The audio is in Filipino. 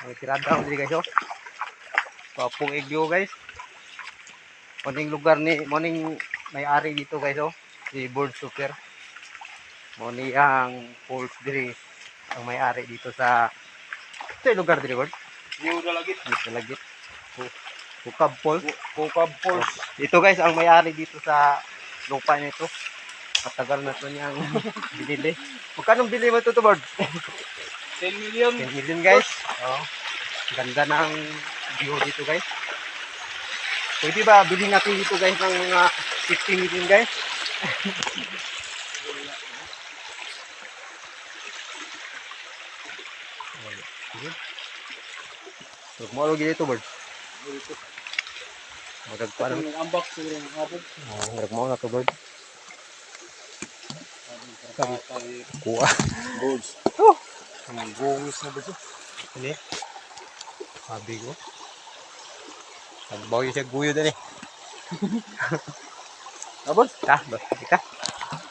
May tirada ako dito guys, oh. Papong igyo guys. Morning lugar ni, morning may-ari dito guys, oh. Si Bird Super. Morning ang pulse diri. Ang may-ari dito sa lugar diri, Bird. Yung dalagit. Dito lagi. Hukab Falls. Hukab Falls. Ito guys, ang may-ari dito sa lupa nito. Matagal na to niyang binili. Magkano bili mo ito, Bird? 10 million. 10 million guys. Oh. Ganda ng view dito guys. Pwede ba bilhin natin dito guys ng mga 50 million guys? So, kumalo gini ito, Bird. Magagpa naman. Unbox yung hapon. Magagmao na ito, Bird. Kuha. Goals. Oh! Goals na ba ito? Ini. Sabi ko. Nagbaw yung siya guyo din eh. Abon? Basta ka.